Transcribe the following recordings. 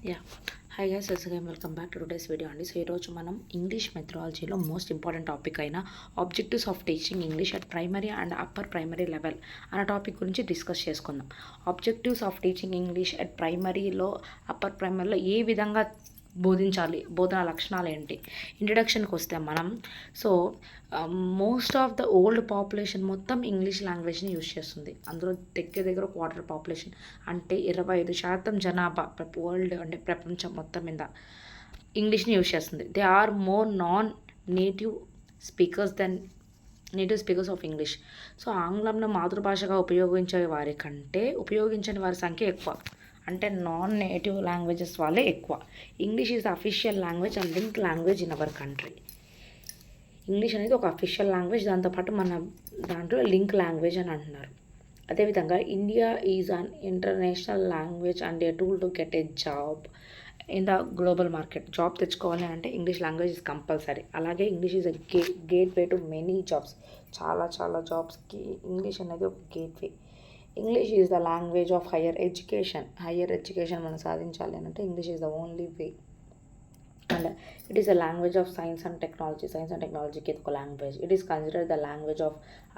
Yeah hi guys again welcome back to today's video అండి. So ఈరోజు మనం English మెథడాలజీలో మోస్ట్ ఇంపార్టెంట్ టాపిక్ అయిన objectives of teaching English at primary and upper primary level అన్న topic గురించి discuss చేసుకుందాం. Objectives of teaching English at ప్రైమరీలో upper ప్రైమరీలో ఏ విధంగా బోధించాలి, బోధన లక్షణాలు ఏంటి, ఇంట్రడక్షన్కి వస్తే మనం so most of the old population మొత్తం ఇంగ్లీష్ లాంగ్వేజ్ని యూజ్ చేస్తుంది. అందులో దగ్గర క్వార్టర్ పాపులేషన్ అంటే 25% జనాభా వరల్డ్ అంటే ప్రపంచం మొత్తం మీద ఇంగ్లీష్ని యూజ్ చేస్తుంది. They are more non native speakers then native speakers of English. So ఆంగ్లంను మాతృభాషగా ఉపయోగించే వారి కంటే ఉపయోగించని వారి సంఖ్య ఎక్కువ, అంటే నాన్ నేటివ్ లాంగ్వేజెస్ వాళ్ళే ఎక్కువ. English is the official language and link language in our country. English అనేది ఒక అఫీషియల్ లాంగ్వేజ్, దాంతోపాటు మన దాంట్లో లింక్ లాంగ్వేజ్ అని అంటున్నారు. అదేవిధంగా India is an international language and A tool to get a job in the global market. Job తెచ్చుకోవాలి అంటే ఇంగ్లీష్ లాంగ్వేజ్ ఇస్ కంపల్సరీ. అలాగే English is a gate way to many jobs. చాలా జాబ్స్కి English అనేది ఒక gate way. English is the language of higher education మనం సాధించాలి అంటే English is the only way. And it is the language of science and టెక్నాలజీకి ఇది ఒక language. It is considered the language of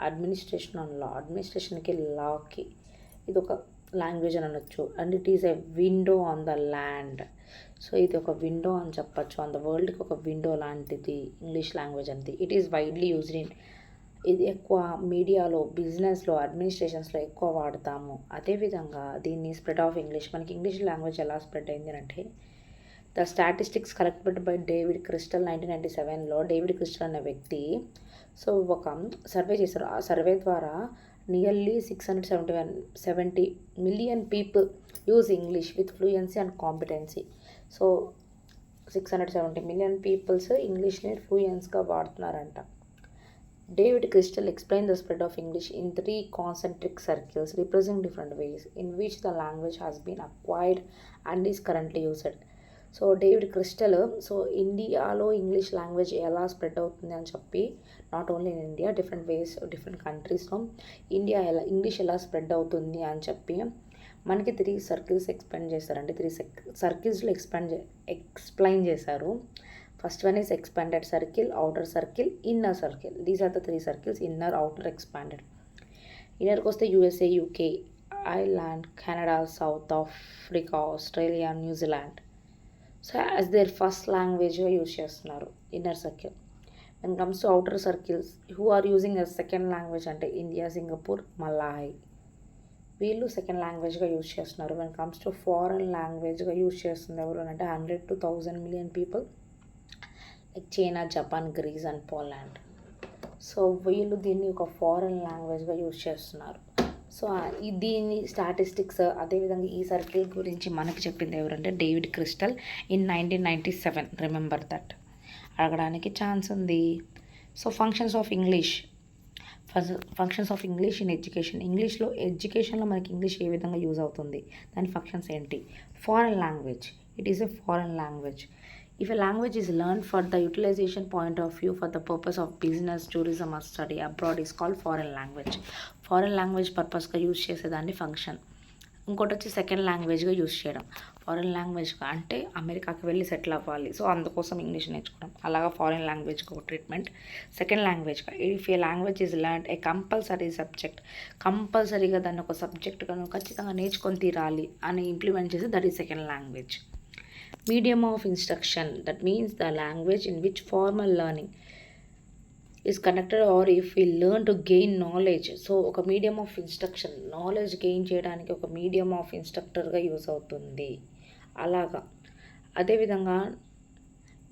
administration and law. అడ్మినిస్ట్రేషన్కి లాకి ఇది ఒక లాంగ్వేజ్ అని అనొచ్చు. And it is a window on the land. So ఇది ఒక విండో అని చెప్పచ్చు, ఆన్ ద వరల్డ్కి ఒక విండో లాంటిది ఇంగ్లీష్ లాంగ్వేజ్ అనేది. It is widely used in, ఇది ఎక్కువ మీడియాలో, బిజినెస్లో, అడ్మినిస్ట్రేషన్స్లో ఎక్కువ వాడతాము. అదేవిధంగా దీన్ని స్ప్రెడ్ ఆఫ్ ఇంగ్లీష్, మనకి ఇంగ్లీష్ లాంగ్వేజ్ ఎలా స్ప్రెడ్ అయింది అంటే the statistics collected by David Crystal 1997లో. డేవిడ్ క్రిస్టల్ అనే వ్యక్తి సో ఒక సర్వే చేశారు. ఆ సర్వే ద్వారా nearly 670 million people use English with fluency and competency. So 670 million peoples ఇంగ్లీష్ని ఫ్లూయెన్స్గా వాడుతున్నారంట. David Crystal explained the spread of English in 3 concentric circles representing different ways in which the language has been acquired and is currently used. So David Crystal so ఇండియాలో English language ఎలా spread అవుతుంది అని చెప్పి, not only in India, different ways different కంట్రీస్లో English ఎలా spread అవుతుంది అని చెప్పి మనకి 3 సర్కిల్స్ ఎక్స్ప్లెయిన్ చేశారండి. 3 సర్కిల్స్లో ఎక్స్ప్లెయిన్ చేశారు. First one is expanded circle, outer circle, inner circle. These are the 3 circles: inner, outer, expanded. Inner koste USA, UK, Ireland, Canada, South Africa, Australia, New Zealand. So as their first language use chestunaru inner circle. When it comes to outer circles, who are using a second language ante India, Singapore, Malay. వీళ్ళు second లాంగ్వేజ్గా use చేస్తున్నారు. when it comes to foreign లాంగ్వేజ్గా use చేస్తుంది ఎవరు అంటే 100 to 1000 million people like China, Japan, Greece and Poland. So వీళ్ళు దీన్ని ఒక ఫారెన్ లాంగ్వేజ్గా యూజ్ చేస్తున్నారు. సో దీని స్టాటిస్టిక్స్, అదేవిధంగా ఈ సర్కిల్ గురించి మనకి చెప్పింది ఎవరంటే David Crystal in 1997. Remember that, అడగడానికి ఛాన్స్ ఉంది. So functions of English in education. ఎడ్యుకేషన్లో మనకి ఇంగ్లీష్ ఏ విధంగా యూజ్ అవుతుంది, దాని ఫంక్షన్స్ ఏంటి? Foreign language, it is a foreign language. If a language is learned for the utilization point of view for the purpose of business, tourism or study abroad is called foreign language. Foreign language పర్పస్గా use చేసేదాన్ని function. ఇంకోటి వచ్చి second లాంగ్వేజ్గా use చేయడం. Foreign లాంగ్వేజ్గా అంటే అమెరికాకి వెళ్ళి సెటిల్ అవ్వాలి, సో అందుకోసం ఇంగ్లీష్ నేర్చుకోవడం, అలాగా ఫారెన్ లాంగ్వేజ్కి ఒక ట్రీట్మెంట్. సెకండ్ లాంగ్వేజ్గా if a language is learn a compulsory subject, కంపల్సరీగా దాన్ని ఒక సబ్జెక్ట్గా ఖచ్చితంగా నేర్చుకొని తీరాలి అని ఇంప్లిమెంట్ చేసి, that is second language. Medium of instruction, that means the language in which formal learning is conducted or if we learn to gain knowledge. So ఒక medium of instruction, knowledge gain చేయడానికి ఒక medium of ఇన్స్ట్రక్టర్గా use అవుతుంది అలాగా. అదేవిధంగా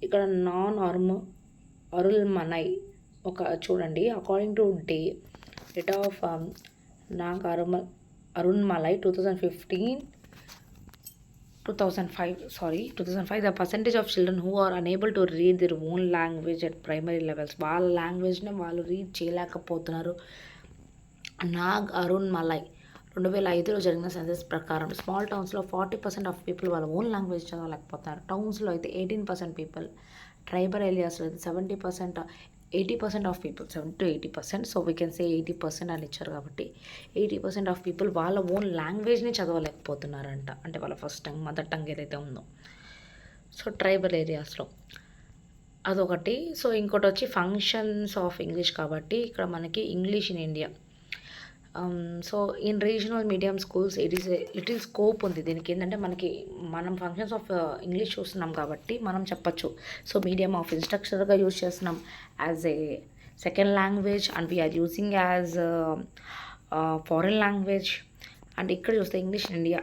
ఇక్కడ non Arul మనై ఒక చూడండి, according to date of Nag Arun malai 2005, the percentage of children who are unable to read their own language at primary levels, వాళ్ళ లాంగ్వేజ్ని వాళ్ళు రీడ్ చేయలేకపోతున్నారు. నాగ్ అరుణ్ మలై 2005లో జరిగిన సెన్సస్ ప్రకారం స్మాల్ టౌన్స్లో 40% ఆఫ్ పీపుల్ వాళ్ళ ఓన్ లాంగ్వేజ్ చదవలేకపోతున్నారు. టౌన్స్లో అయితే 18% పీపుల్, ట్రైబల్ ఏరియాస్లో అయితే 70%, 80% of people, 70 to 80%, so we can say 80% అని ఇచ్చారు కాబట్టి 80% ఆఫ్ పీపుల్ వాళ్ళ ఓన్ లాంగ్వేజ్ని చదవలేకపోతున్నారంట. అంటే వాళ్ళ ఫస్ట్ టంగ్, మదర్ టంగ్ ఏదైతే ఉందో, సో ట్రైబల్ ఏరియాస్లో అదొకటి. సో ఇంకోటి వచ్చి ఫంక్షన్స్ ఆఫ్ ఇంగ్లీష్ కాబట్టి ఇక్కడ మనకి English in India. So in regional medium schools it is a little scope ఉంది దీనికి. ఏంటంటే మనం ఫంక్షన్స్ ఆఫ్ ఇంగ్లీష్ చూస్తున్నాం కాబట్టి మనం చెప్పచ్చు. సో మీడియం ఆఫ్ ఇన్స్ట్రక్షన్గా యూజ్ చేస్తున్నాం as a second language, and we are using as foreign language. And ఇక్కడ చూస్తే English in India,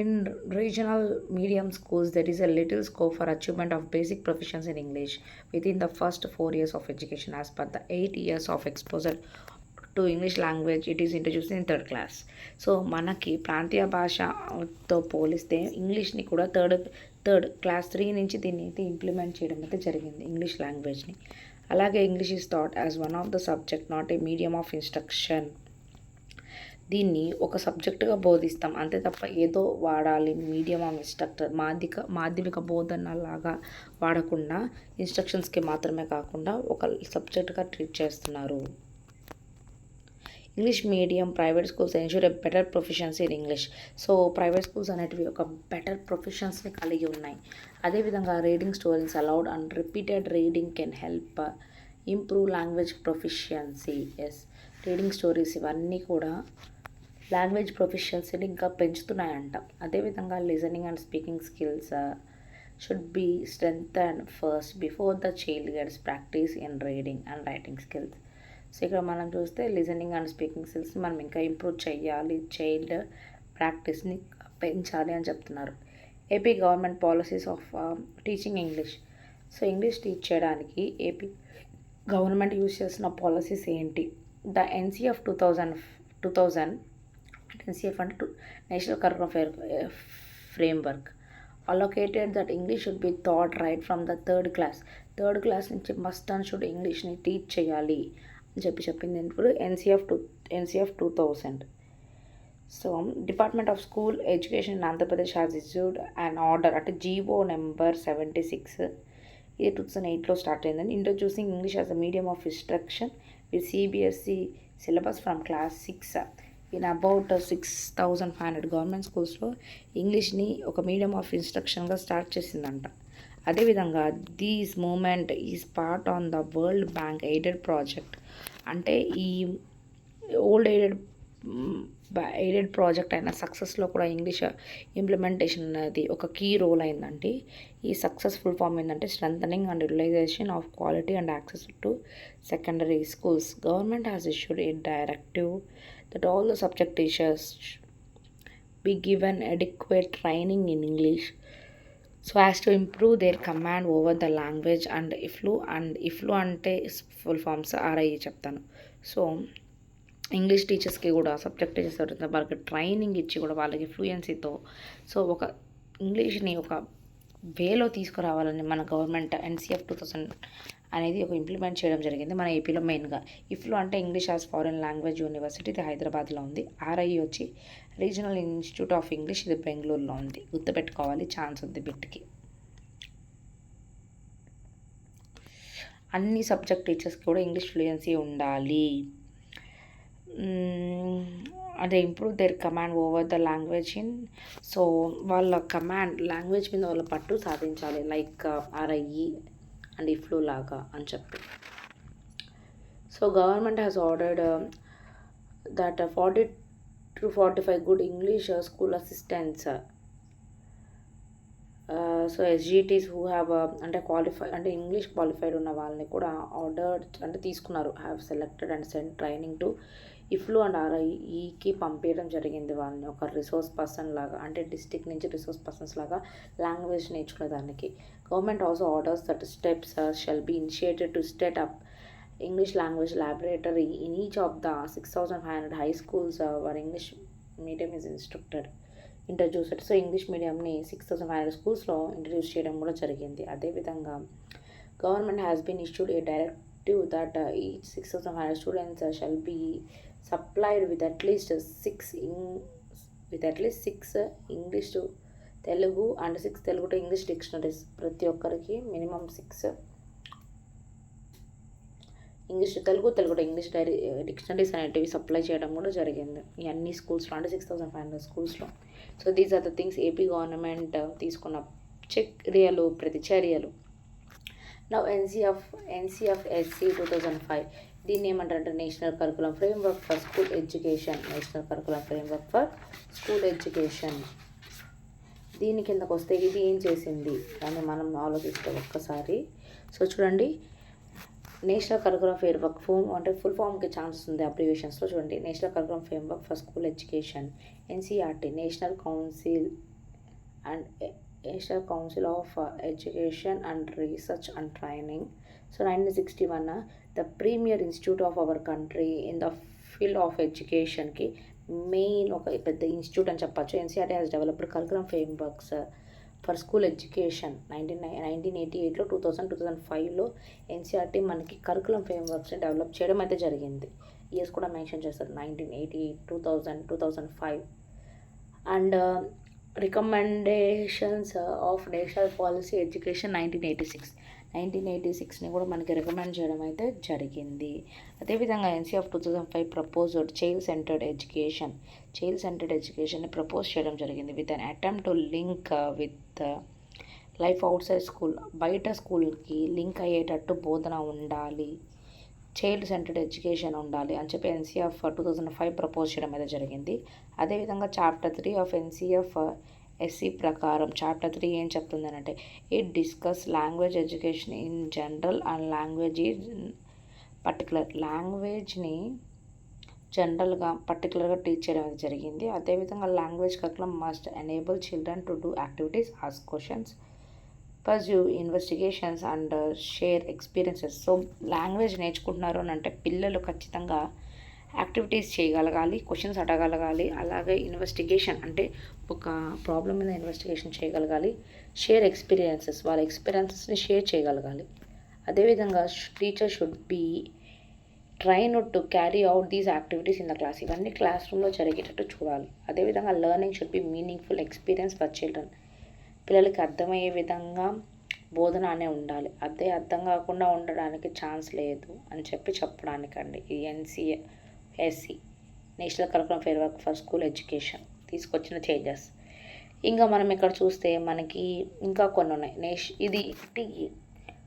in regional medium schools there is a little scope for achievement of basic proficiency in English within the first 4 years of education as per the 8 years of exposure to English language it is introduce in third class. So మనకి ప్రాంతీయ భాషతో పోలిస్తే ఇంగ్లీష్ని కూడా third class 3 నుంచి దీన్ని అయితే implement చేయడం అయితే జరిగింది ఇంగ్లీష్ లాంగ్వేజ్ని. అలాగే English is thought as one of the subject, not a medium of instruction. దీన్ని ఒక సబ్జెక్టుగా బోధిస్తాం అంతే తప్ప ఏదో వాడాలి మీడియం ఆఫ్ ఇన్స్ట్రక్టర్ మాధ్యమిక బోధనలాగా వాడకుండా ఇన్స్ట్రక్షన్స్కి మాత్రమే కాకుండా ఒక సబ్జెక్టుగా ట్రీట్ చేస్తున్నారు. English medium private schools ensure a better proficiency in English. So private schools అనేటివి ఒక బెటర్ ప్రొఫిషియన్సీని కలిగి ఉన్నాయి. అదేవిధంగా reading stories aloud and repeated reading can help improve language proficiency. Yes, reading stories ఇవన్నీ కూడా లాంగ్వేజ్ ప్రొఫిషియన్సీని ఇంకా పెంచుతున్నాయంట. అదేవిధంగా listening and speaking skills should be strengthened first before the child gets practice in reading and writing skills. So ఇక్కడ మనం చూస్తే listening and speaking స్కిల్స్ని మనం ఇంకా ఇంప్రూవ్ చేయాలి, చైల్డ్ ప్రాక్టీస్ని పెంచాలి అని చెప్తున్నారు. AP government policies of teaching English. So English teach చేయడానికి ఏపీ గవర్నమెంట్ యూజ్ చేస్తున్న పాలసీస్ ఏంటి? ద ఎన్సీఎఫ్ 2000 ఎన్సీఎఫ్ అంటే national curriculum framework allocated that English should be taught right from the third class నుంచి must and should ఇంగ్లీష్ని teach చేయాలి అని చెప్పింది ఇప్పుడు NCF 2000. So department of school education in Andhra Pradesh has issued and order అంటే GO number 76, ఇది 2008లో start అయిందని, introducing English as a medium of instruction with CBSE syllabus from class 6. In about 6500 government స్కూల్స్లో ఇంగ్లీష్ని ఒక మీడియం ఆఫ్ ఇన్స్ట్రక్షన్గా start చేసిందంట. అదేవిధంగా these moment is part on the world bank aided project. అంటే ఈ ఓల్డ్ ఎయిడెడ్ ప్రాజెక్ట్ అయిన సక్సెస్లో కూడా ఇంగ్లీష్ ఇంప్లిమెంటేషన్ అనేది ఒక కీ రోల్ అయిందండి. ఈ సక్సెస్ఫుల్ ఫామ్ ఏంటంటే strengthening and utilization of quality and access to secondary schools. Government has issued a directive that all the subject teachers be given adequate training in English so as to improve their command over the language and IFLU అంటే full forms RI చెప్తాను. So English టీచర్స్కి కూడా subject teachers వాళ్ళకి training ఇచ్చి కూడా వాళ్ళకి ఫ్లూయెన్సీతో so ఒక ఇంగ్లీష్ని ఒక వేలో తీసుకురావాలని మన గవర్నమెంట్ ఎన్సీఎఫ్ 2000 అనేది ఒక ఇంప్లిమెంట్ చేయడం జరిగింది మన ఏపీలో మెయిన్గా. ఇఫ్లు అంటే English as foreign language university, ఇది హైదరాబాద్లో ఉంది. RI వచ్చి రీజనల్ ఇన్స్టిట్యూట్ ఆఫ్ ఇంగ్లీష్, ఇది బెంగళూరులో ఉంది. గుర్తుపెట్టుకోవాలి, ఛాన్స్ ఉంది బిట్కి. అన్ని సబ్జెక్ట్ టీచర్స్కి కూడా ఇంగ్లీష్ ఫ్లూయెన్సీ ఉండాలి. అదే improve their command over the language in. So వాళ్ళ కమాండ్ లాంగ్వేజ్ మీద వాళ్ళ పట్టు సాధించాలి, లైక్ RI అండ్ IFLU లాగా అని చెప్పి. So government has ordered that 40 to 45 good English school assistants. So SGTs who have అంటే అంటే ఇంగ్లీష్ క్వాలిఫైడ్ ఉన్న వాళ్ళని కూడా ఆర్డర్ అంటే తీసుకున్నారు. Have selected and send training to IFLU and RIకి పంపించడం జరిగింది వాళ్ళని ఒక రిసోర్స్ పర్సన్ లాగా, అంటే డిస్ట్రిక్ట్ నుంచి రిసోర్స్ పర్సన్స్ లాగా లాంగ్వేజ్ నేర్చుకునేదానికి. Government also orders that steps shall be initiated to set up English language laboratory in each of the 6500 high schools where English medium is introduced. So English మీడియంని 6500 స్కూల్స్లో introduce చేయడం కూడా జరిగింది. అదేవిధంగా government has been issued a directive that each 6500 students shall be supplied with at least 6 English to Telugu and 6 Telugu to English dictionaries. ప్రతి ఒక్కరికి minimum 6 English Telugu English dictionaries అనేటివి supply చేయడం కూడా జరిగింది ఈ అన్ని స్కూల్స్లో, అంటే 6500 స్కూల్స్లో. So these are the things AP government తీసుకున్న ప్రతిచర్యలు. నవ్ ఎన్సీఎఫ్ఎస్సి 2005, దీన్ని ఏమంటారంటే national curriculum framework for school education. దీని కిందకు వస్తే ఇది ఏం చేసింది అని మనం ఆలోచిస్తే ఒక్కసారి. సో చూడండి, నేషనల్ కరికులం ఫ్రేమ్వర్క్ అంటే ఫుల్ ఫామ్కి ఛాన్స్ ఉంది అబ్రివేషన్స్లో. చూడండి, national curriculum framework for school education, NCERT, national council of education and research and training. So 1961 the premier institute of our country in the field of ఎడ్యుకేషన్కి main ఒక పెద్ద institute అని చెప్పచ్చు. NCERT has developed curriculum frameworks for school education. 1988లో 2005లో NCERT మనకి curriculum ఫ్రేమ్వర్క్స్ని develop చేయడం అయితే జరిగింది. ఇయర్స్ కూడా మెన్షన్ చేస్తారు, 1988, 2000, 2005. And recommendations of national policy education 1986ని కూడా మనకి రికమెండ్ చేయడం అయితే జరిగింది. అదేవిధంగా ఎన్సీఎఫ్ 2005 ప్రపోజ్డ్ చైల్డ్ సెంటర్డ్ ఎడ్యుకేషన్ని ప్రపోజ్ చేయడం జరిగింది with an attempt to link with life outside school. బయట స్కూల్కి లింక్ అయ్యేటట్టు బోధన ఉండాలి, చైల్డ్ సెంటర్డ్ ఎడ్యుకేషన్ ఉండాలి అని చెప్పి ఎన్సీఎఫ్ 2005 ప్రపోజ్ చేయడం అయితే జరిగింది. అదేవిధంగా చాప్టర్ 3 ఆఫ్ ఎన్సీఎఫ్ ఎస్సీ ప్రకారం చాప్టర్ 3 ఏం చెప్తుంది అంటే, it discuss language education in general and language particular. లాంగ్వేజ్ని పర్టికులర్గా టీచ్ చేయడం అయితే జరిగింది. అదేవిధంగా language curriculum must enable children to do activities, ask questions, pursue investigations and share experiences. So language నేర్చుకుంటున్నారు అని అంటే పిల్లలు ఖచ్చితంగా యాక్టివిటీస్ చేయగలగాలి, క్వశ్చన్స్ అడగలగాలి, అలాగే ఇన్వెస్టిగేషన్ అంటే ఒక ప్రాబ్లం మీద ఇన్వెస్టిగేషన్ చేయగలగాలి, షేర్ ఎక్స్పీరియన్సెస్ వాళ్ళ ఎక్స్పీరియన్సెస్ని షేర్ చేయగలగాలి. అదేవిధంగా teacher should be train to carry out these activities in the class. ఇవన్నీ క్లాస్ రూమ్లో జరిగేటట్టు చూడాలి. అదేవిధంగా learning should be meaningful experience for children. పిల్లలకి అర్థమయ్యే విధంగా బోధన అనే ఉండాలి, అదే అర్థం కాకుండా ఉండడానికి ఛాన్స్ లేదు అని చెప్పడానికండి ఈ NCSC national curriculum framework for school education తీసుకొచ్చిన చేంజెస్. ఇంకా మనం ఇక్కడ చూస్తే మనకి ఇంకా కొన్ని ఉన్నాయి. ఇది టీఈ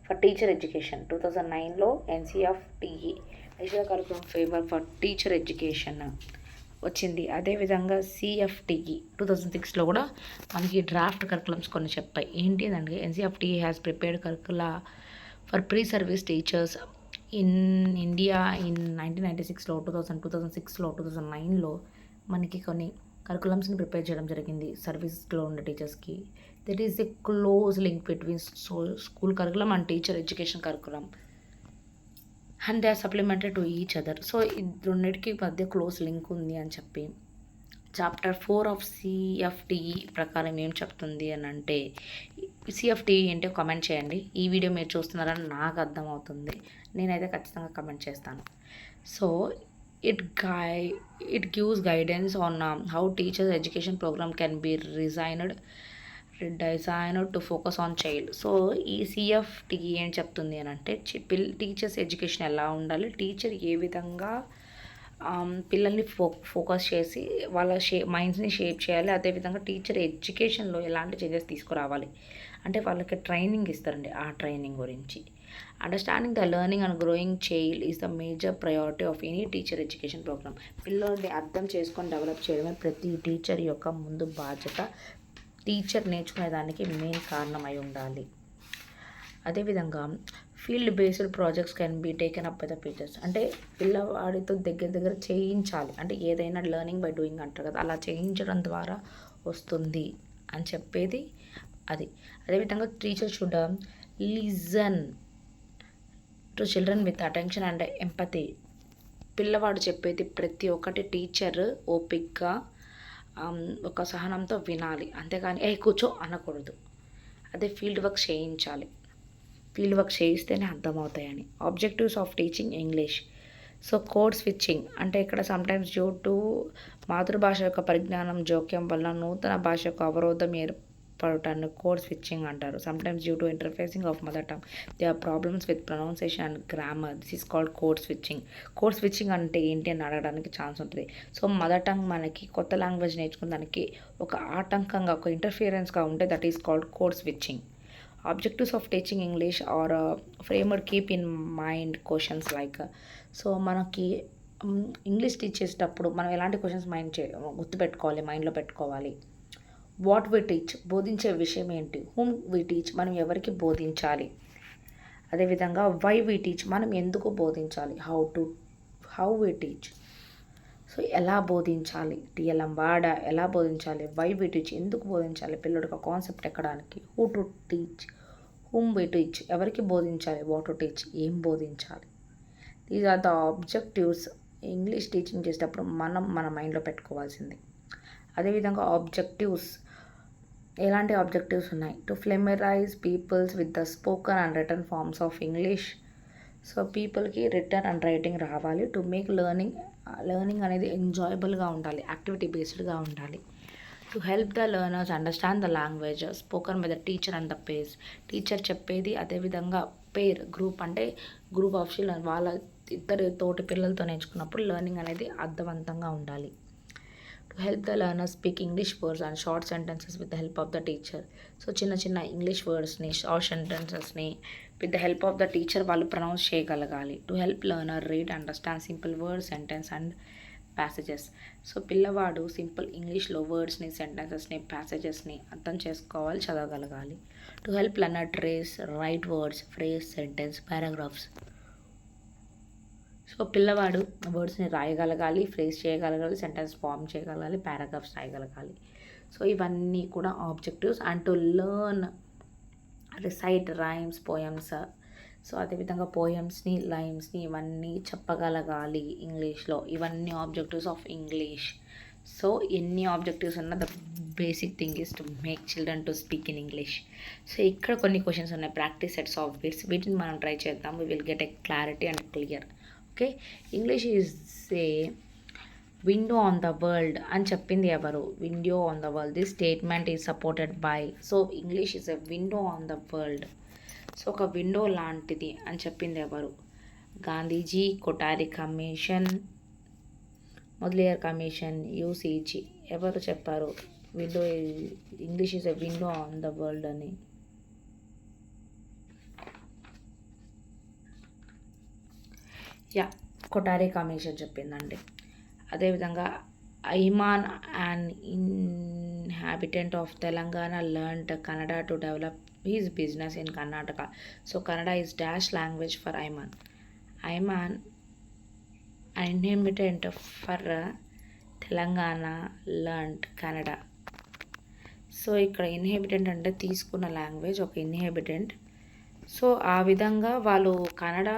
ఫర్ టీచర్ ఎడ్యుకేషన్ 2009లో NCF TE national curriculum framework for teacher education వచ్చింది. అదేవిధంగా సిఎఫ్టీఈ 2006లో కూడా మనకి డ్రాఫ్ట్ కరికులమ్స్ కొన్ని చెప్పాయి. ఏంటి అంటే NCFTE has prepared curricula for pre service teachers in India in 1996లో, 2006లో, 2009లో మనకి కొన్ని కరికులమ్స్ని ప్రిపేర్ చేయడం జరిగింది సర్వీస్లో ఉన్న టీచర్స్కి. That is a close link between school curriculum and teacher education curriculum and they are supplemented to each other. So ఈ రెండింటికి మధ్య క్లోజ్ లింక్ ఉంది అని చెప్పి చాప్టర్ 4 ఆఫ్ సిఎఫ్టీఈ ప్రకారం ఏం చెప్తుంది అని అంటే, సిఎఫ్టీఈ ఏంటో కమెంట్ చేయండి. ఈ వీడియో మీరు చూస్తున్నారని నాకు అర్థమవుతుంది, నేనైతే ఖచ్చితంగా కమెంట్ చేస్తాను. So it gives guidance on how teachers education programme can be designed to focus on child. So ఈ సిఎఫ్టీఈ ఏం చెప్తుంది అని అంటే, టీచర్స్ ఎడ్యుకేషన్ ఎలా ఉండాలి, టీచర్ ఏ విధంగా పిల్లల్ని ఫోకస్ చేసి వాళ్ళ మైండ్స్ని షేప్ చేయాలి, అదేవిధంగా టీచర్ ఎడ్యుకేషన్లో ఎలాంటి చేంజెస్ తీసుకురావాలి అంటే వాళ్ళకి ట్రైనింగ్ ఇస్తారండి. ఆ ట్రైనింగ్ గురించి understanding the learning and growing child is the major priority of any teacher education programme. పిల్లల్ని అర్థం చేసుకొని డెవలప్ చేయడమే ప్రతి టీచర్ యొక్క ముందు బాధ్యత. టీచర్ నేర్చుకునేదానికి మెయిన్ కారణమై ఉండాలి. అదేవిధంగా field based projects can be taken up by the teachers. అంటే పిల్లవాడితో దగ్గర చేయించాలి, అంటే ఏదైనా లెర్నింగ్ బై డూయింగ్ అంటారు కదా, అలా చేయించడం ద్వారా వస్తుంది అని చెప్పేది అది. అదేవిధంగా teacher should listen to children with attention and empathy. పిల్లవాడు చెప్పేది ప్రతి ఒక్కటి టీచర్ ఓపిక్గా ఒక సహనంతో వినాలి, అంతేగాని కూర్చో అనకూడదు. అదే ఫీల్డ్ వర్క్ చేయించాలి, ఫీల్డ్ వర్క్ చేయిస్తేనే అర్థమవుతాయని. Objectives of teaching English. So code switching అంటే ఇక్కడ సమ్టైమ్స్ డ్యూ టు మాతృభాష యొక్క పరిజ్ఞానం జోక్యం వల్ల నూతన భాష యొక్క అవరోధం పడటాన్ని కోడ్ స్విచ్చింగ్ అంటారు. Sometimes due to interfacing of mother tongue they are problems with pronunciation and grammar. This is called code switching. Code switching అంటే ఏంటి అని అడగడానికి ఛాన్స్ ఉంటుంది. సో మదర్ టంగ్ మనకి కొత్త లాంగ్వేజ్ నేర్చుకున్న దానికి ఒక ఆటంకంగా, ఒక ఇంటర్ఫియరెన్స్గా ఉంటే that is called code switching. Objectives of teaching English are framed keep in mind questions like. So మనకి ఇంగ్లీష్ టీచ్ చేసేటప్పుడు మనం ఎలాంటి క్వశ్చన్స్ గుర్తుపెట్టుకోవాలి, మైండ్లో పెట్టుకోవాలి. వాట్ వి టీచ్, బోధించే విషయం ఏంటి. హూమ్ వి టీచ్, మనం ఎవరికి బోధించాలి. అదేవిధంగా వై వి టీచ్, మనం ఎందుకు బోధించాలి. హౌ వి టీచ్, సో ఎలా బోధించాలి. టీఎల్ఎం వాడ ఎలా బోధించాలి. వై వి టీచ్, ఎందుకు బోధించాలి, పిల్లడికి కాన్సెప్ట్ ఎక్కడానికి. Who to teach, whom we teach, ఎవరికి బోధించాలి. వాట్ టు టీచ్, ఏం బోధించాలి. These are the objectives English teaching చేసేటప్పుడు మన మైండ్లో పెట్టుకోవాల్సింది. అదేవిధంగా ఆబ్జెక్టివ్స్, ఎలాంటి ఆబ్జెక్టివ్స్ ఉన్నాయి. To familiarise peoples with the spoken and written forms of English. So పీపుల్కి రిటర్న్ అండ్ రైటింగ్ రావాలి. టు మేక్ లెర్నింగ్ అనేది ఎంజాయబుల్గా ఉండాలి, యాక్టివిటీ బేస్డ్గా ఉండాలి. To help the learners understand the language spoken by the teacher and the peers. Teacher చెప్పేది, అదేవిధంగా peer group అంటే గ్రూప్ ఆఫ్ చిల్డ్రన్, వాళ్ళ ఇద్దరు తోటి పిల్లలతో నేర్చుకున్నప్పుడు లెర్నింగ్ అనేది అర్థవంతంగా ఉండాలి. To help the learner speak English words and short sentences with the help of the teacher. So చిన్న ఇంగ్లీష్ వర్డ్స్ని, షార్ట్ సెంటెన్సెస్ని with the help of the teacher వాళ్ళు ప్రొనౌన్స్ చేయగలగాలి. To help learner read understand simple words, sentence and passages. So పిల్లవాడు simple ఇంగ్లీష్లో వర్డ్స్ని, సెంటెన్సెస్ని, ప్యాసేజెస్ని అర్థం చేసుకోవాలి, చదవగలగాలి. To help learner trace write words, phrase, sentence, paragraphs. So పిల్లవాడు వర్డ్స్ని రాయగలగాలి, ఫ్రేజ్ చేయగలగాలి, సెంటెన్స్ ఫామ్ చేయగలగాలి, పారాగ్రాఫ్స్ రాయగలగాలి. సో ఇవన్నీ కూడా objectives. And to learn recite rhymes, poems. So అదేవిధంగా పోయమ్స్ని, లైమ్స్ని ఇవన్నీ చెప్పగలగాలి ఇంగ్లీష్లో. ఇవన్నీ ఆబ్జెక్టివ్స్ ఆఫ్ ఇంగ్లీష్. సో ఎన్ని ఆబ్జెక్టివ్స్ ఉన్నా the basic thing is to make children to speak in English. So ఇక్కడ కొన్ని క్వశ్చన్స్ ఉన్నాయి, ప్రాక్టీస్ సెట్స్ ఆఫ్ బిట్స్. వీటిని మనం ట్రై చేద్దాం. We will get a clarity and clear. Okay, English is a window on the world అని చెప్పింది ఎవరు. Window on the world. This statement is supported by. So English is a window on the world. So ఒక window లాంటిది అని చెప్పింది ఎవరు. Gandhiji, Kothari commission, Mudaliar commission, UCG. ఎవరు చెప్పారు window English is a window on the world అని. కొఠారి కమిషన్ చెప్పిందండి. అదేవిధంగా Aiman and inhabitant of Telangana learned Kannada to develop his business in Karnataka. So Kannada is dash language for Aiman. Aiman inhabitant for Telangana learned Kannada. So ఇక్కడ ఇన్హాబిటెంట్ అంటే తీసుకున్న language, ఒక inhabitant. So ఆ విధంగా వాళ్ళు కన్నడ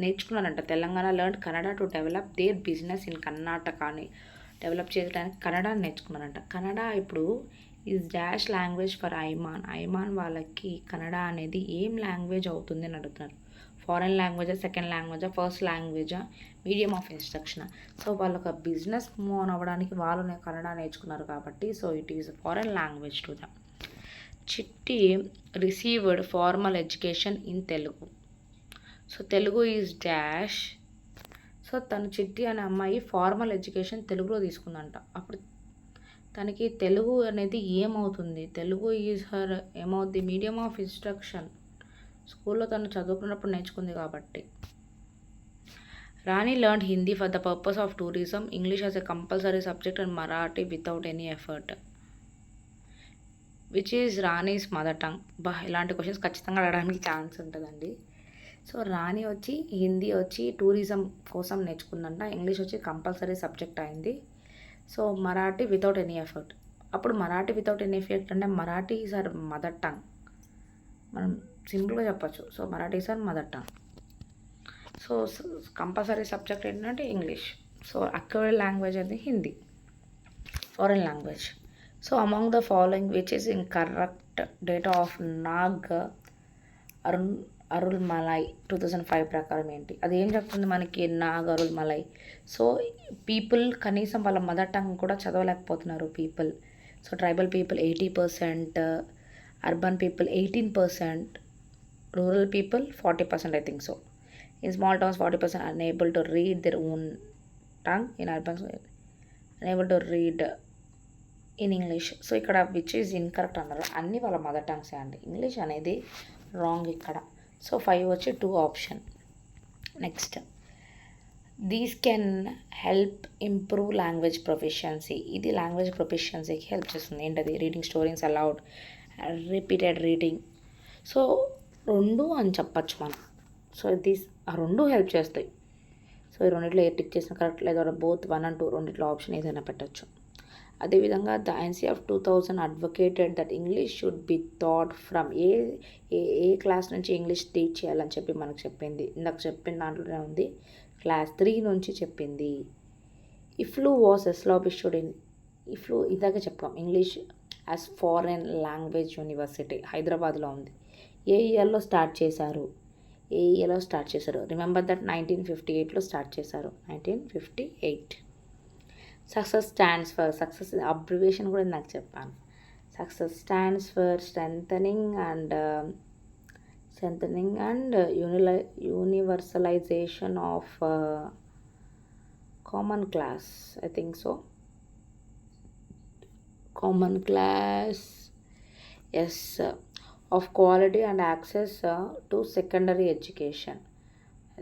నేర్చుకున్నారంట. Telangana learn Kannada to develop their business in Karnataka అని డెవలప్ చేయడానికి కన్నడ నేర్చుకున్నారంట. కన్నడ ఇప్పుడు is dash language for Aiman వాళ్ళకి కన్నడ అనేది ఏం లాంగ్వేజ్ అవుతుంది అని అడుగుతున్నారు. ఫారెన్ లాంగ్వేజా, సెకండ్ లాంగ్వేజా, ఫస్ట్ లాంగ్వేజా, మీడియం ఆఫ్ ఇన్స్ట్రక్షన్. సో వాళ్ళు ఒక బిజినెస్ మూవ్ ఆన్ అవ్వడానికి వాళ్ళు కన్నడ నేర్చుకున్నారు కాబట్టి so it is foreign language to them. Chitti received formal education in Telugu. So Telugu is dash. So తను చిట్టి అనే అమ్మాయి ఫార్మల్ ఎడ్యుకేషన్ తెలుగులో తీసుకుందంట. అప్పుడు తనకి తెలుగు అనేది ఏమవుతుంది, తెలుగు ఈజ్ హర్ ఏమవుద్ది, మీడియం ఆఫ్ ఇన్స్ట్రక్షన్. స్కూల్లో తను చదువుకున్నప్పుడు నేర్చుకుంది కాబట్టి. Rani learned Hindi for the purpose of tourism, English as a compulsory subject and Marathi without any effort. Which is Rani's mother tongue. ఇలాంటి క్వశ్చన్స్ ఖచ్చితంగా అడగడానికి ఛాన్స్ ఉంటుందండి. సో రాణి వచ్చి హిందీ వచ్చి టూరిజం కోసం నేర్చుకుందంట, ఇంగ్లీష్ వచ్చి కంపల్సరీ సబ్జెక్ట్ అయింది. So Marathi without any effort. అప్పుడు మరాఠీ వితౌట్ ఎనీ ఎఫర్ట్ అంటే Marathi is her mother tongue, మనం సింపుల్గా చెప్పచ్చు. So Marathi is her mother tongue. So compulsory subject ఏంటంటే ఇంగ్లీష్. సో అక్వైర్డ్ లాంగ్వేజ్ అది Hindi, foreign language. So among the following which is incorrect data of Nag Arulmalai 2005 ప్రకారం ఏంటి, అది ఏం చెప్తుంది మనకి. నాగ్ అరుల్మలై. సో పీపుల్ కనీసం వాళ్ళ మదర్ టంగ్ కూడా చదవలేకపోతున్నారు people. So tribal people 80%, urban people 18%, rural people 40%, I think so. In small towns 40% unable to read their own tongue. In urban unable to read in English. So ఇక్కడ which is incorrect అన్నారు, అన్నీ వాళ్ళ mother టంగ్సే అండి. English అనేది wrong ఇక్కడ. So 5 వచ్చి 2 option. Next, these can help improve language proficiency. ఇది language ప్రొఫిషియన్సీకి help చేస్తుంది. ఏంటది? Reading stories allowed, repeated reading. So 2 అని చెప్పచ్చు మనం. సో ఆ 2 హెల్ప్ చేస్తాయి. సో ఈ రెండిట్లో ఏ టిక్ చేసిన కరెక్ట్, లేదా బోత్ 1 and 2 రెండిట్లో ఆప్షన్ ఏదైనా పెట్టచ్చు. అదేవిధంగా the NCF 2000 advocated that English should B thought from A class నుంచి ఇంగ్లీష్ టీచ్ చేయాలని చెప్పి మనకు చెప్పింది. ఇందాక చెప్పిన దాంట్లోనే ఉంది, క్లాస్ 3 నుంచి చెప్పింది. ఇఫ్లు వాస్ ఎస్టాబ్లిష్డ్ ఇందాక చెప్పాం English as foreign language university హైదరాబాద్లో ఉంది. ఏ ఇయర్లో స్టార్ట్ చేశారు? రిమెంబర్ దట్ 1958లో స్టార్ట్ చేశారు. 1958. Success stands for, success abbreviation కూడా నాకు చెప్పాను. Success stands for strengthening and universalisation of common class, I think so. Common class, yes, of quality and access to secondary education.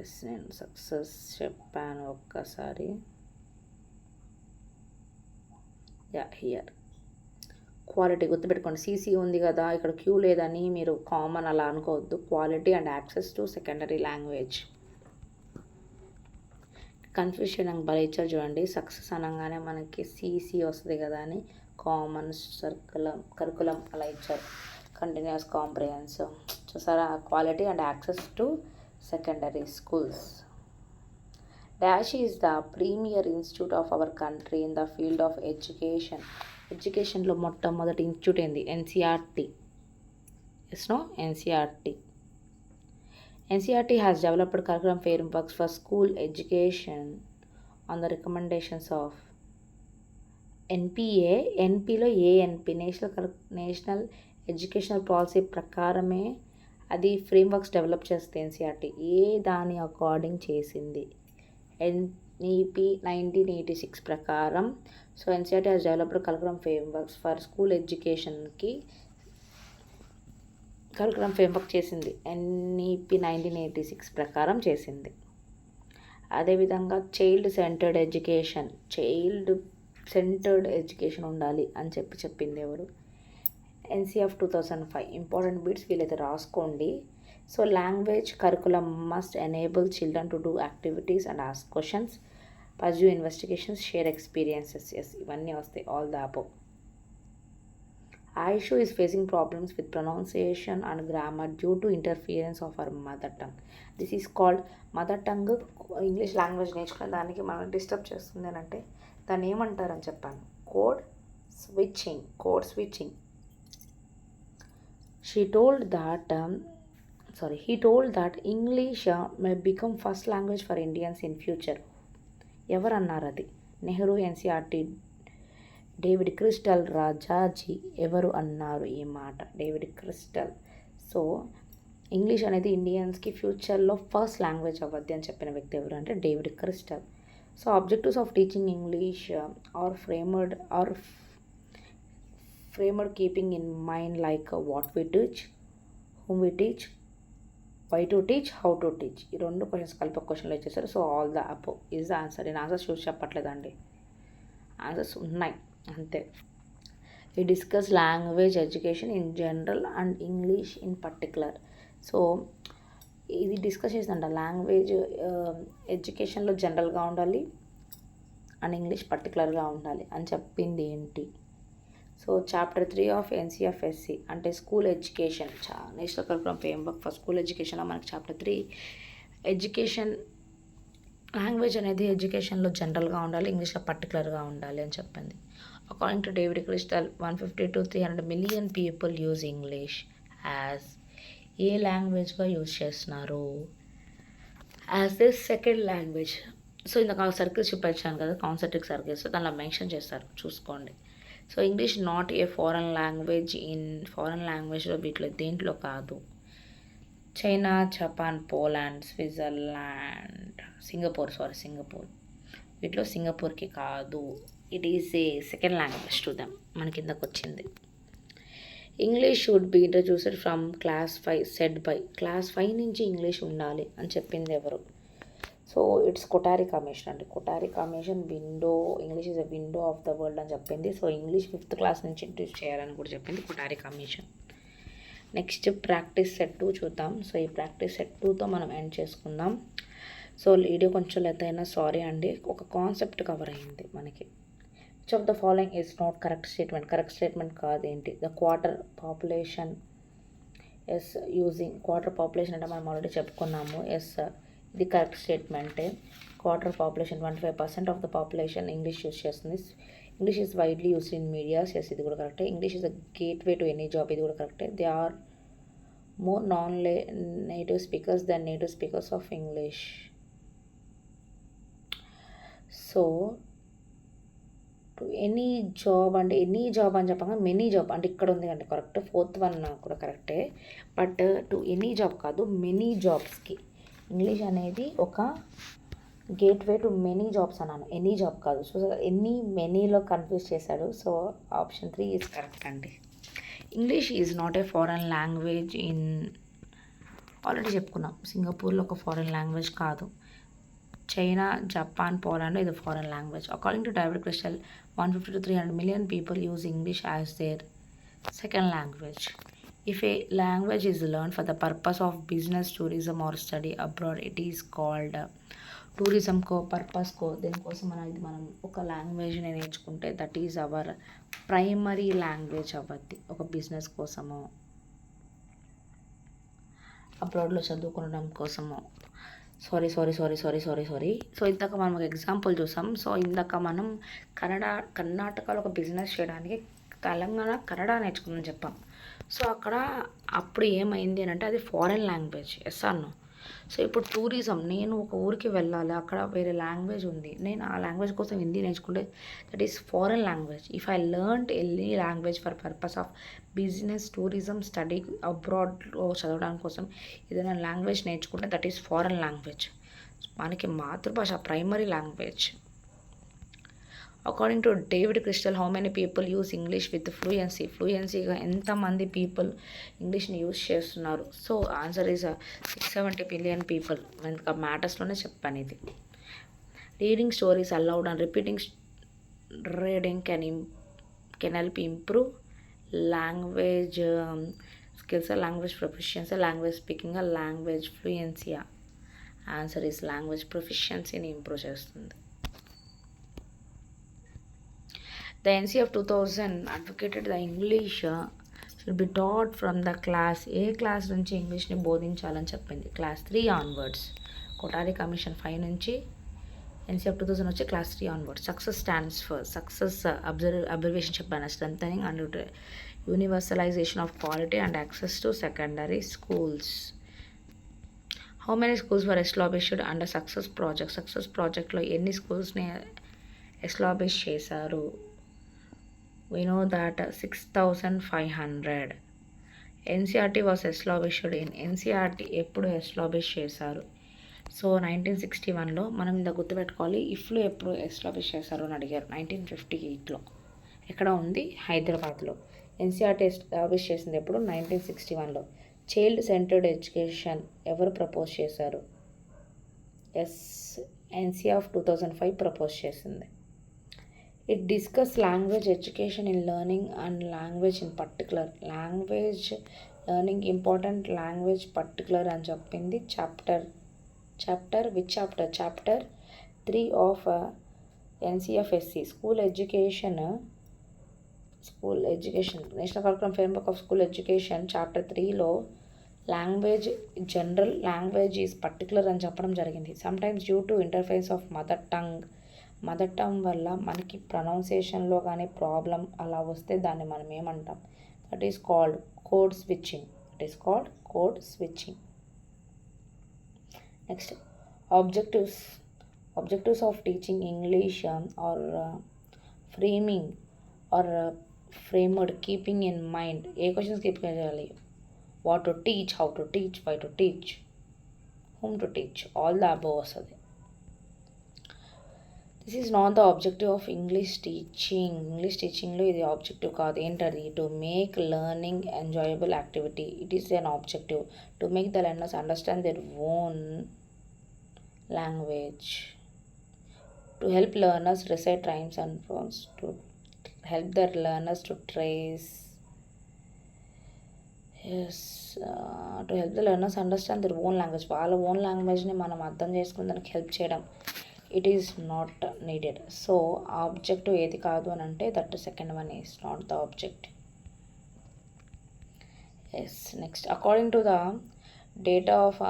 Yes, నేను success చెప్పాను ఒక్కసారి. Here quality గుర్తుపెట్టుకోండి. CC ఉంది కదా, ఇక్కడ క్యూ లేదని మీరు కామన్ అలా అనుకోవద్దు. Quality and access to secondary language. Confusion భలే ఇచ్చారు చూడండి. సక్సెస్ అనగానే మనకి CC వస్తుంది కదా అని కామన్ కరికులం అలా ఇచ్చారు. కంటిన్యూస్ కాంప్రిహెన్సివ్ చూసారా. Quality and access to secondary schools. Dash is the premier institute of our country in the field of education. ఎడ్యుకేషన్లో మొట్టమొదటి ఇన్స్టిట్యూట్ ఏంది? NCERT. Yes no? NCERT. NCERT has developed curriculum frameworks for school education on the recommendations of NPA. NPలో ANP, national educational policy ప్రకారమే అది frameworks develop చేస్తుంది NCERT. దాని according చేసింది NEP 1986 ప్రకారం. So NCERT has developed curriculum frameworks for school educationకి curriculum framework చేసింది. NEP 1986 ప్రకారం చేసింది. అదేవిధంగా చైల్డ్ సెంటర్డ్ ఎడ్యుకేషన్ ఉండాలి అని చెప్పింది ఎవరు? NCF 2005. ఇంపార్టెంట్ బిట్స్ వీలైతే రాసుకోండి. So language curriculum must enable children to do activities and ask questions, pursue investigations, share experiences. Yes, ఇవన్నీ వస్తాయి. All the above. Aishu is facing problems with pronunciation and grammar due to interference of her mother tongue. This is called mother tongue. English language నేర్చుకునే దానికి మనం disturb చేస్తుంది అని అంటే దాన్ని ఏమంటారని చెప్పాను? Code switching. He told that English may become first language for Indians in future. ఎవరు అన్నారు అది? Nehru, NCERT, David crystal, Rajaji. ఎవరు అన్నారు ఈ మాట? David Crystal. సో ఇంగ్లీష్ అనేది ఇండియన్స్కి ఫ్యూచర్లో ఫస్ట్ లాంగ్వేజ్ అవ్వద్ది అని చెప్పిన వ్యక్తి ఎవరు అంటే David Crystal. So objectives of teaching English are framed keeping in mind like what we teach, whom we teach, why to teach, how to teach. ఈ 2 questions కలిపి ఒక క్వశ్చన్లో ఇచ్చేసారు. So all the above is the answer. నేను answers చూసి చెప్పట్లేదండి, answers ఉన్నాయి అంతే. ఈ discuss language education in general and English in particular. So ఇది డిస్కస్ చేసిందంట. లాంగ్వేజ్ ఎడ్యుకేషన్లో జనరల్గా ఉండాలి అండ్ ఇంగ్లీష్ పర్టికులర్గా ఉండాలి అని చెప్పింది ఏంటి? సో చాప్టర్ 3 ఆఫ్ NCFSC అంటే school education, national curriculum framework for school ఎడ్యుకేషన్లో మనకి చాప్టర్ 3 ఎడ్యుకేషన్ లాంగ్వేజ్ అనేది ఎడ్యుకేషన్లో జనరల్గా ఉండాలి, ఇంగ్లీష్లో పర్టికులర్గా ఉండాలి అని చెప్పింది. According to David Crystal 150 to 300 million people use English as a లాంగ్వేజ్గా యూజ్ చేస్తున్నారు? As the second language. So ఇందాక సర్కిల్స్ చూపించాను కదా, కాన్సెంట్రిక్ సర్కిల్స్, దానిలో మెన్షన్ చేస్తారు చూసుకోండి. So English not a foreign language foreign లాంగ్వేజ్లో వీటిలో దేంట్లో కాదు. China, Japan, Poland, Switzerland, Singapore వీటిలో సింగపూర్కి కాదు. It is a second language to them. మన కిందకు వచ్చింది. English should be introduced from class 5 said by. Class 5 నుంచి ఇంగ్లీష్ ఉండాలి అని చెప్పింది ఎవరు? సో ఇట్స్ కొటారి కమిషన్ అండి. Kothari commission English is a window of the world అని చెప్పింది. సో ఇంగ్లీష్ 5th క్లాస్ నుంచి ఇంట్రడ్యూస్ చేయాలని కూడా చెప్పింది Kothari commission. Next practice set 2 చూద్దాం. సో ఈ ప్రాక్టీస్ సెట్ 2తో మనం ఎండ్ చేసుకుందాం. సో వీడియో కొంచెం లెంత్ అయినా సారీ అండి. ఒక కాన్సెప్ట్ కవర్ అయింది మనకి. Which of the following is not correct statement. Correct statement కాదేంటి? The quarter population quarter population అంటే మనం ఆల్రెడీ చెప్పుకున్నాము. ఇది కరెక్ట్ స్టేట్మెంటే. Quarter population 25% of the population English use చేస్తుంది. English is widely used in medias. ఇది కూడా కరెక్టే. English is a gateway to any job. ఇది కూడా కరెక్టే. They are more native speakers then native speakers of English. So to any job అంటే any job అని చెప్పగా మెనీ జాబ్ అంటే ఇక్కడ ఉంది అంటే కరెక్ట్. 4th వన్ కూడా కరెక్టే. బట్ టు ఎనీ జాబ్ కాదు, మెనీ జాబ్స్కి ఇంగ్లీష్ అనేది ఒక గేట్వే టు మెనీ జాబ్స్ అన్నాను, ఎనీ జాబ్ కాదు. సో మెనీలో కన్ఫ్యూజ్ చేశాడు. సో ఆప్షన్ 3 ఈజ్ కరెక్ట్ అండి. English is not a foreign language already చెప్పుకున్నాం. సింగపూర్లో ఒక ఫారెన్ లాంగ్వేజ్ కాదు. చైనా, జపాన్, పోలాండ్ ఇది foreign language. According to David Crystal 150 to 300 million people use English as their second language. If a language is learned for the purpose of business, tourism or study abroad, it is called tourism purpose దేనికోసం మనం ఒక లాంగ్వేజ్ని నేర్చుకుంటే that is our primary language అవ్వద్ది. ఒక business కోసమో అబ్రాడ్లో చదువుకోవడం కోసమో. సారీ. సో ఇందాక మనం ఒక ఎగ్జాంపుల్ చూసాం. సో ఇందాక మనం కర్ణాటకలో ఒక బిజినెస్ చేయడానికి కన్నడ నేర్చుకుందని చెప్పాం. సో అప్పుడు ఏమైంది అని అంటే అది ఫారెన్ లాంగ్వేజ్. ఎస్ అన్నో. సో ఇప్పుడు టూరిజం, నేను ఒక ఊరికి వెళ్ళాలి, అక్కడ వేరే లాంగ్వేజ్ ఉంది, నేను ఆ లాంగ్వేజ్ కోసం హిందీ నేర్చుకుంటే that is foreign language. If I learned any language for purpose of business, tourism, study అబ్రాడ్లో చదవడానికి కోసం ఏదైనా లాంగ్వేజ్ నేర్చుకుంటే దట్ ఈస్ ఫారెన్ లాంగ్వేజ్. మనకి మాతృభాష primary language. According to David Crystal, how many people use English with ఫ్లూయెన్సీగా ఎంతమంది people ఇంగ్లీష్ని యూస్ చేస్తున్నారు? So answer is 670 billion people. ఇంకా మ్యాటర్స్లోనే చెప్పాను ఇది. Reading stories aloud and repeating reading can help improve language skills, language proficiency, language speaking, language ఫ్లూయెన్సీయా? Answer is language ప్రొఫిషియన్సీని ఇంప్రూవ్ చేస్తుంది. The NC of 2000 advocated the English should be taught from the class. A class నుంచి ఇంగ్లీష్ని బోధించాలని చెప్పింది? Class 3 onwards. Kothari commission 5 నుంచి NC of 2000 వచ్చి class 3 onwards. Success stands for observation చెప్పాను. Strengthening and universalisation of quality and access to secondary schools. How many schools were established under success ప్రాజెక్ట్లో ఎన్ని స్కూల్స్ని establish చేశారు? We know that 6,500. NCERT was established in NCERT ఎప్పుడు establish చేశారు? So 1961లో. మనం ఇంత గుర్తుపెట్టుకోవాలి. ఇఫ్లో ఎప్పుడు ఎస్టాబ్లిష్ చేశారు అని అడిగారు. 1958లో. ఎక్కడ ఉంది? హైదరాబాద్లో. NCERT ఎస్టాబ్లిష్ చేసింది ఎప్పుడు? 1961లో. చైల్డ్ సెంటర్డ్ ఎడ్యుకేషన్ ఎవరు ప్రపోజ్ చేశారు? NC of 2005 ప్రపోజ్ చేసింది. It discuss language education in learning and language in particular. Language learning important, language particular అని చెప్పింది. Which chapter? Chapter 3 of NCFSC. School education, National Curriculum Framework of School Education, Chapter 3లో language general, language is particular అని చెప్పడం జరిగింది. Sometimes due to interference of mother tongue వల్ల మనకి ప్రొనౌన్సియేషన్లో కానీ problem అలా వస్తే దాన్ని మనం ఏమంటాం? That is called code switching. Next objectives of teaching English are framing or framed keeping in mind. ఏ క్వశ్చన్స్ కీప్ చేయాలి? What to teach, how to teach, why to teach, whom to teach, all the above వస్తుంది. This is not the objective of English teaching. English టీచింగ్లో ఇది objective కాదు. ఏంటది? To make learning enjoyable activity. It is an objective. To make the learners understand their own language. To help learners recite rhymes and poems. To help their learners to trace. Yes, to help the learners understand their own language. వాళ్ళ own లాంగ్వేజ్ని మనం అర్థం చేసుకుని దానికి help చేయడం. It is not needed. So objective ఏది కాదు అని అంటే that second one is not the object. Yes, next according to the data of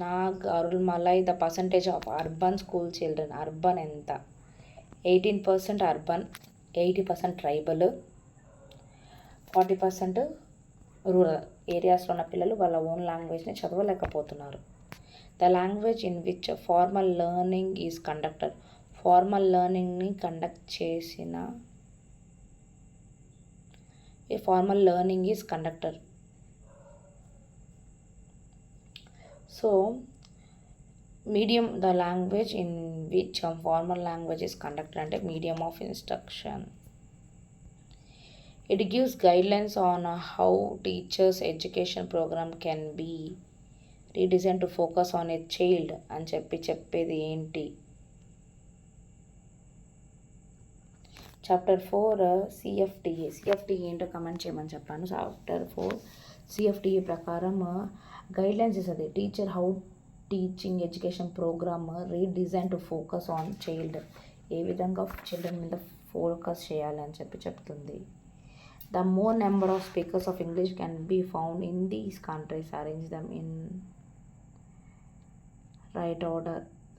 Nag Arulmalai the percentage of urban school children. Urban ఎంత? 18% అర్బన్, 80% ట్రైబల్, 40% రూరల్ ఏరియాస్లో ఉన్న పిల్లలు వాళ్ళ ఓన్ లాంగ్వేజ్ని చదవలేకపోతున్నారు. The language in which formal learning is conducted. Formal లెర్నింగ్ని conduct చేసిన formal learning is conducted. So medium, the language in which formal language is conducted అంటే medium of instruction. It gives guidelines on how teachers' education program can be redesigned to focus on a child అని చెప్పేది ఏంటి? Chapter 4 సిఎఫ్టిఏ. సిఎఫ్టిఏ ఏంటో comment చేయమని చెప్పాను. Chapter 4 సిఎఫ్టిఏ ప్రకారం guidelines ఇస్తుంది. Teacher how teaching education programme redesign to focus on child. ఏ విధంగా చిల్డ్రన్ మీద ఫోకస్ చేయాలి అని చెప్తుంది. The more number of speakers of English can be found in these countries, arrange them in right order.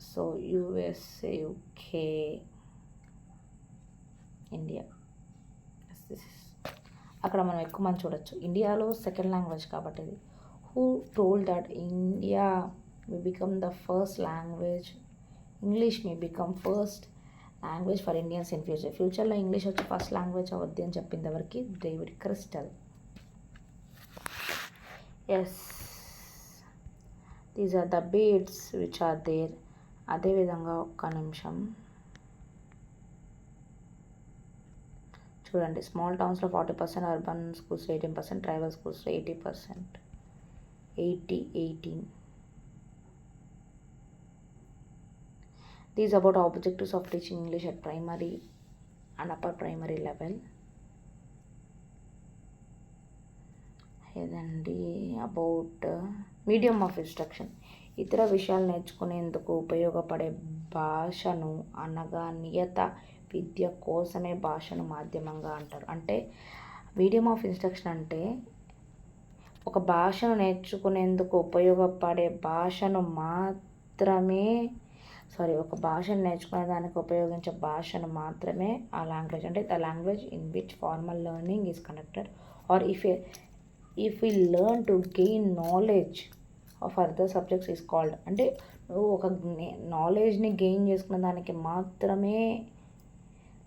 So USA, UK, India. అక్కడ మనం ఎక్కువ మంది చూడొచ్చు. ఇండియాలో సెకండ్ లాంగ్వేజ్ కాబట్టి ఇది. Who told that India may become the first language, English may become first language for Indians in future. ఫ్యూచర్లో English వచ్చి ఫస్ట్ లాంగ్వేజ్ అవద్ది అని చెప్పింది ఎవరికి? David Crystal. Yes, these are the bits which are there. అదేవిధంగా ఒక్క నిమిషం చూడండి. స్మాల్ టౌన్స్లో 40%, అర్బన్ స్కూల్స్ 18%, ట్రైబల్ స్కూల్స్లో 80%. 18. These about objectives of teaching English at primary and upper primary level. ఇదండి అబౌట్ మీడియం ఆఫ్ ఇన్స్ట్రక్షన్. ఇతర విషయాలు నేర్చుకునేందుకు ఉపయోగపడే భాషను అనగా నియత విద్య కోసమే భాషను మాధ్యమంగా అంటారు. అంటే మీడియం ఆఫ్ ఇన్స్ట్రక్షన్ అంటే ఒక భాషను నేర్చుకునేందుకు ఉపయోగపడే భాషను మాత్రమే ఒక భాషను నేర్చుకునే దానికి ఉపయోగించే భాషను మాత్రమే ఆ లాంగ్వేజ్ అంటే the language in which formal learning is conducted. Or if we learn to gain knowledge of other subjects is called. అంటే నువ్వు ఒక నాలెడ్జ్ని గెయిన్ చేసుకునే దానికి మాత్రమే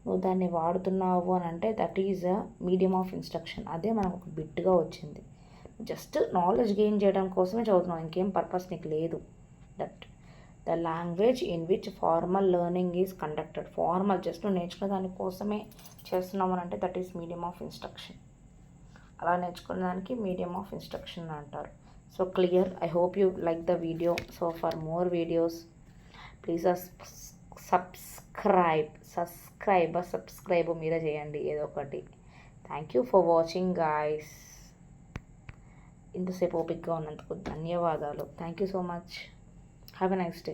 నువ్వు దాన్ని వాడుతున్నావు అని అంటే that is a medium of instruction. అదే మనకు ఒక బిట్గా వచ్చింది. జస్ట్ నాలెడ్జ్ గెయిన్ చేయడం కోసమే చదువుతున్నావు, ఇంకేం పర్పస్ నీకు లేదు. That the language in which formal learning is conducted. Formal just నువ్వు నేర్చుకునే దానికోసమే చేస్తున్నావు అని అంటే that is medium of instruction. అలా నేర్చుకునే దానికి మీడియం ఆఫ్ ఇన్స్ట్రక్షన్ అంటారు. So clear. I hope you like the video. So for more videos please subscribe మీరే చేయండి ఏదో ఒకటి. Thank you for watching guys. ఇంతసేపు ఓపిక్గా ఉన్నందుకు ధన్యవాదాలు. Thank you so much. Have a nice day.